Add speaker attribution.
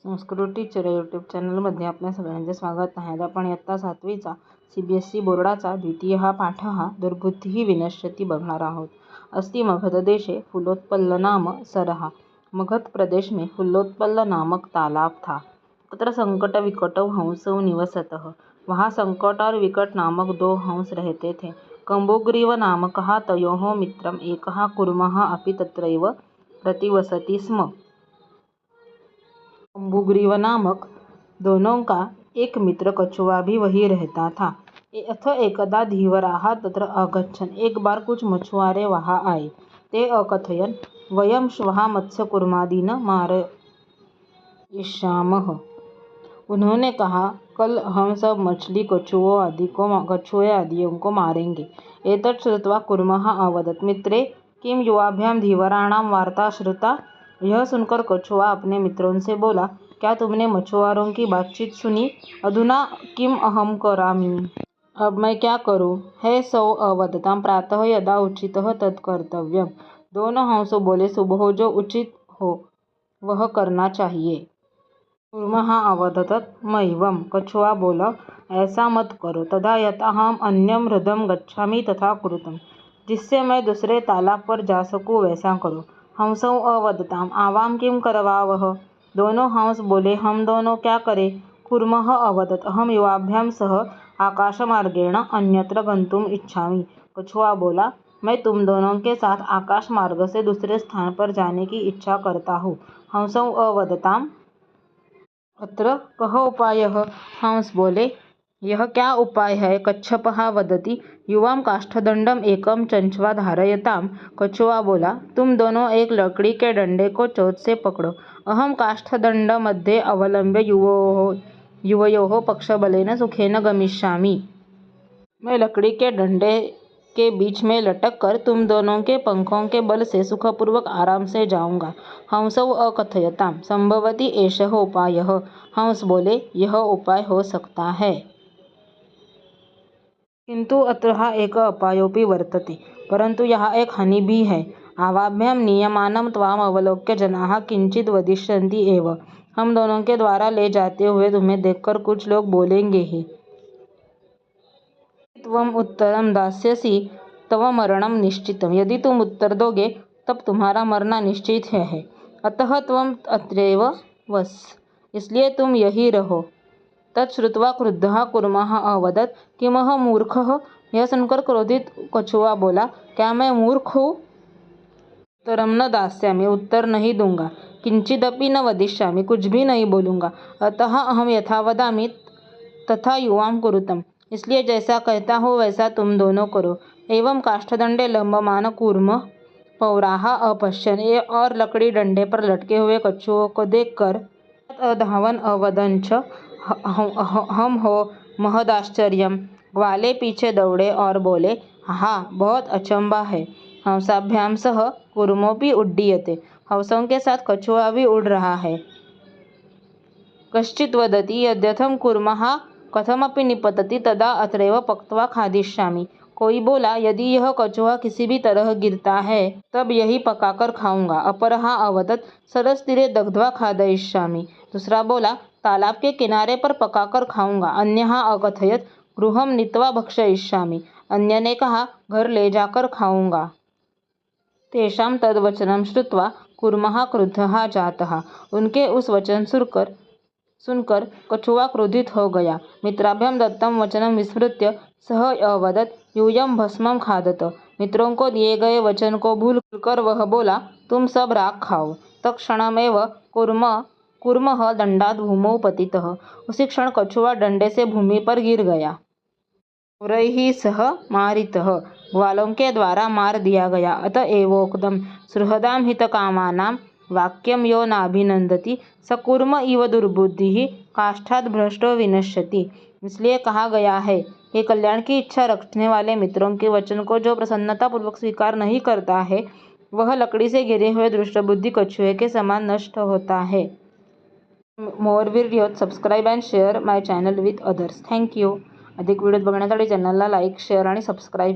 Speaker 1: Sanskrit teacher या YouTube चॅनलमध्ये आपल्या सगळ्यांचे स्वागत आहे. आज आपण इयत्ता 7वीचा CBSE बोर्डाचा द्वितीय पाठ दुर्बुद्धिः विनश्यति बघणार आहोत. अस्ति मगध देशे फूलोत्पल नाम सरहा. मगध प्रदेश में फूलोत्पल नामक तालाब था. तत्र संकट विकटौ हंसौ निवसतः. वहाँ संकट और विकट नामक 2 हंस रहते थे. कम्बुग्रीव नामकः तयोः मित्रम् एकः कूर्मः अपि तत्रैव प्रतिवसति स्म. कम्बुग्रीव नामक दोनों का एक मित्र कछुआ भी वही रहता था. अथ एकदा धीवराः तत्र अगच्छन्. एक बार कुछ मछुआरे वहाँ आए. ते अकथयन् वयं श्वः मत्स्यकूर्मादीन् मारयिष्यामः. उन्होंने कहा कल हम सब मछली कछुए आदियों को मारेंगे. एतत् श्रुत्वा कूर्मः अवदत् मित्रे किं युवाभ्यां धीवराणां वार्ता श्रुता. यह सुनकर कछुआ अपने मित्रों से बोला, क्या तुमने मछुआरों की बातचीत सुनी? अधुना किम अहम करामि. अब मैं क्या करूं? हे सौ अवदतां प्रातः यदा उचितः तत् कर्तव्यम्. दोनों हंसों बोले सुबह जो उचित हो वह करना चाहिए. कूर्मः अवदत् मैवं. कछुआ बोला ऐसा मत करो. तदा यथा हम अन्यं हृदं गच्छामि तथा कुरुतम्. जिससे मैं दूसरे तालाब पर जा सकूं वैसा करो. हंसौ अवदताम् आवां किं करवावः. दोनों हंस बोले हम दोनों क्या करें. कूर्मः अवदत् अहं युवाभ्यां सह आकाशमार्गेण अन्यत्र गन्तुम् इच्छामि. कछुआ बोला मैं तुम दोनों के साथ आकाश मार्ग से दूसरे स्थान पर जाने की इच्छा करता हूँ. हंसौ अवदताम् अत्र कः उपायः. हंस बोले यह क्या उपाय है. कच्छपः वदति युवां काष्ठदण्डम् एकं चंचवा धारयताम्. कछुआ बोला तुम दोनों एक लकड़ी के डंडे को चोंच से पकड़ो. अहं काष्ठदण्ड मध्ये अवलम्ब्य युवयोः पक्षबलेन सुखेन गमिष्यामि. मैं लकड़ी के डंडे के बीच में लटक कर तुम दोनों के पंखों के बल से सुखपूर्वक आराम से जाऊंगा. हंसौ अकथयताम् संभवति एषः उपायः. हंस बोले यह उपाय हो सकता है. किंतु अत्र एक अपायोपि वर्तते. परंतु यहाँ एक हानि भी है. आवाभ्यां नियमानं त्वाम् अवलोक्य जनाः किंचित वदिष्यन्ति एव. हम दोनों के द्वारा ले जाते हुए तुम्हें देखकर कुछ लोग बोलेंगे ही. त्वम् उत्तरं दास्यसि तव मरणं निश्चितम्. यदि तुम उत्तर दोगे तब तुम्हारा मरना निश्चित है. अतः त्वम् अत्रैव वस. इसलिए तुम यही रहो. तच्छ्रुत्वा क्रुद्धः कूर्मः अवदत् किमहं मूर्खः. यह सुनकर क्रोधित कछुआ बोला क्या मैं मूर्ख हूँ. उत्तरं न दास्यामि. उत्तर नहीं दूंगा. किंचिदपि न वदिष्यामि. कुछ भी नहीं बोलूँगा. अतः अहं यथा वदामि तथा युवां कुरुतम्. इसलिए जैसा कहता हूँ वैसा तुम दोनों करो. एवं काष्ठदण्डे लम्बमान कूर्म पौराः अपश्यन्. और लकड़ी डंडे पर लटके हुए कछुओं को देखकर अधावन् अवदञ्च हम हो महदाश्चर्यम्. ग्वाले पीछे दौड़े और बोले हाँ बहुत अचंबा है. हंसाभ्यां सह कूर्मोऽपि उड्डीयते. हंसों के साथ कछुआ भी उड़ रहा है. कश्चित् वदति यद्यथं कूर्मः कथमपि निपतति तदा अत्रैव पक्त्वा खादिष्यामि. कोई बोला यदि यह कछुआ किसी भी तरह गिरता है तब यही पकाकर खाऊंगा. अपरः अवदत् सरसतीरे दग्ध्वा खादयिष्यामि. दूसरा बोला तालाब के किनारे पर पकाकर खाऊंगा. अन्यः अकथयत् गृहं नीत्वा भक्षयिष्यामि. अन्य ने कहा घर ले जाकर खाऊंगा. तेषां तद्वचनं श्रुत्वा कूर्मः क्रुद्धः जातः. उनके उस वचन सुनकर कछुआ क्रोधित हो गया. मित्राभ्यां दत्तं वचनं विस्मृत्य सः अवदत् यूयं भस्मं खादत. मित्रों को दिए गए वचन को भूलकर वह बोला तुम सब राख खाओ. तत्क्षणमेव कूर्मः दंडात् भूमौ पतितः. उसी क्षण कछुआ डंडे से भूमि पर गिर गया. पौरैः सह मारितः. ग्वालों के द्वारा मार दिया गया. अत एवोक्तं सुहृदां हितकामानां वाक्यं यो नाभिनन्दति स कूर्म इव दुर्बुद्धिः काष्ठात् भ्रष्टो विनश्यति. इसलिए कहा गया है कि कल्याण की इच्छा रखने वाले मित्रों के वचन को जो प्रसन्नतापूर्वक स्वीकार नहीं करता है वह लकड़ी से गिरे हुए दुष्टबुद्धि कछुए के समान नष्ट होता है. मोर videos subscribe and share my channel with others. Thank you. अधिक व्हिडिओज बघण्यासाठी चॅनलला लाईक शेअर आणि सबस्क्राईब